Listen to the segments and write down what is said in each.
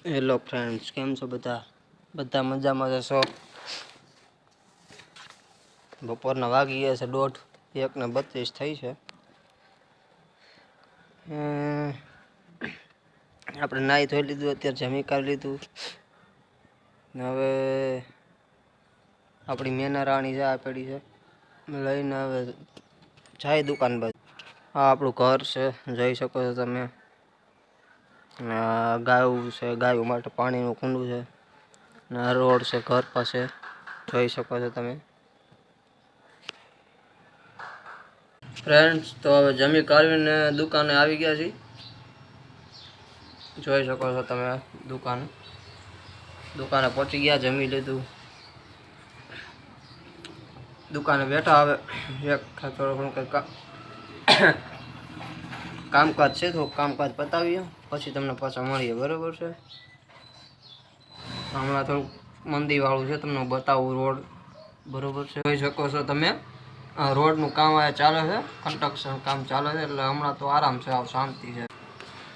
Hello friends, કેમ છો બધા મજામાં જશો? બપોરના વાગી ગયા છે 1:30, 1:32 થઈ છે. આપણે નાહી ધોઈ લીધું, અત્યારે જમી કાઢી લીધું. હવે આપણી મેના રાણી ચા પડી છે લઈને હવે જાય દુકાન બાજુ. આ આપણું ઘર છે, જોઈ શકો છો તમે. ગાયું છે, ગાયું માટે પાણીનું કુંડું છે ને રોડ છે ઘર પાસે, જોઈ શકો છો તમે. ફ્રેન્ડ્સ, તો હવે જમી કાઢીને દુકાને આવી ગયા છીએ. જોઈ શકો છો તમે દુકાને પહોંચી ગયા, જમી લીધું, દુકાને બેઠા. હવે એક થોડું ઘણું કંઈક કામકાજ છે, થોડુંક કામકાજ પતાવીએ પછી તમને પાછા મળીએ, બરાબર છે? હમણાં થોડુંક મંદીવાળું છે, તમને બતાવું રોડ, બરાબર છે? જોઈ શકો છો તમે, રોડનું કામ આ ચાલે છે, કન્સ્ટ્રક્શન કામ ચાલે છે, એટલે હમણાં તો આરામ છે, આવ શાંતિ છે.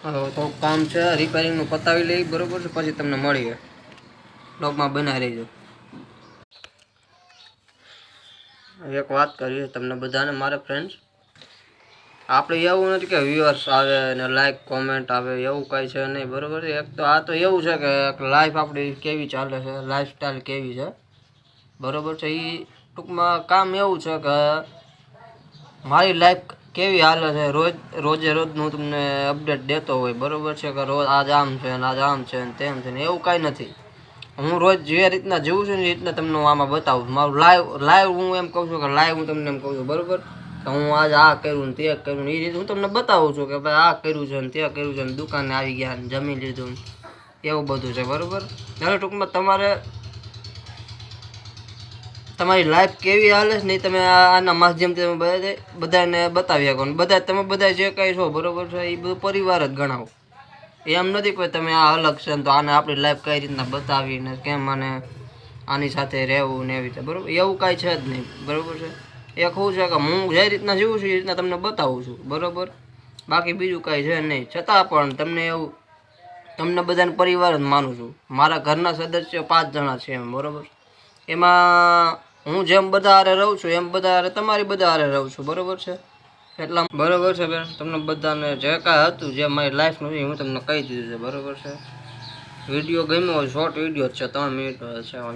થોડુંક કામ છે રિપેરિંગનું, પતાવી લઈ, બરાબર છે? પછી તમને મળીએ, બ્લોગમાં બનાવી રહેજો. એક વાત કરીએ તમને બધાને, મારે ફ્રેન્ડ્સ, આપણે એવું નથી કે વ્યુઅર્સ આવે ને લાઈક કોમેન્ટ આવે, એવું કાંઈ છે નહીં, બરાબર છે? એક તો આ તો એવું છે કે લાઈફ આપણી કેવી ચાલે છે, લાઈફસ્ટાઈલ કેવી છે, બરાબર છે? એ ટૂંકમાં કામ એવું છે કે મારી લાઈફ કેવી હાલે છે, રોજે રોજનું તમને અપડેટ દેતો હોય, બરાબર છે? કે રોજ આજ આમ છે ને આજ આમ છે ને તેમ છે ને, એવું કાંઈ નથી. હું રોજ જે રીતના જીવું છું ને એ રીતના તમને હું આમાં બતાવું. મારું લાઈવ હું એમ કહું છું કે લાઈવ હું તમને એમ કહું છું, બરાબર? કે હું આજે આ કર્યું ને તે કર્યું ને એ રીતે હું તમને બતાવું છું કે ભાઈ આ કર્યું છે ને તે કર્યું છે ને, દુકાને આવી ગયા ને જમી લીધું, એવું બધું છે, બરાબર? ત્યારે ટૂંકમાં તમારી લાઈફ કેવી હાલે છે ને એ તમે આના માધ્યમથી તમે બધાને બતાવી શકો. બધા તમે બધા જે કાંઈ છો, બરાબર છે, એ બધું પરિવાર જ ગણાવો. એમ નથી કોઈ તમે આ અલગ છે ને તો આને આપણી લાઈફ કઈ રીતના બતાવીને કેમ આને આની સાથે રહેવું ને એવી રીતે, બરાબર? એવું કાંઈ છે જ નહીં, બરાબર છે? એક શું છે કે હું જે રીતના જીવું છું એ રીતના તમને બતાવું છું, બરાબર? બાકી બીજું કાંઈ છે નહીં. છતાં પણ તમને બધાને પરિવાર જ માનું છું. મારા ઘરના સદસ્ય 5 જણા છે એમ, બરાબર? એમાં હું જેમ બધા હારે રહું છું એમ બધા હારે તમારી બધા હારે રહું છું, બરાબર છે? એટલા બરાબર છે બેન, તમને બધાને જે કાંઈ હતું, જે મારી લાઈફનું છે હું તમને કહી દીધું છે, બરાબર છે? વિડીયો ગમ્યો હોય, શોર્ટ વિડીયો છે, 3 મિનિટનો છે આ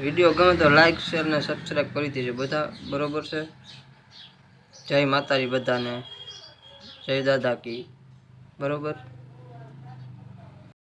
વિડીયો ગમે તો લાઈક શેર ને સબસ્ક્રાઈબ કરી દેજો બધા, બરાબર છે? જય માતાજી બધાને, જય દાદા કી, બરાબર?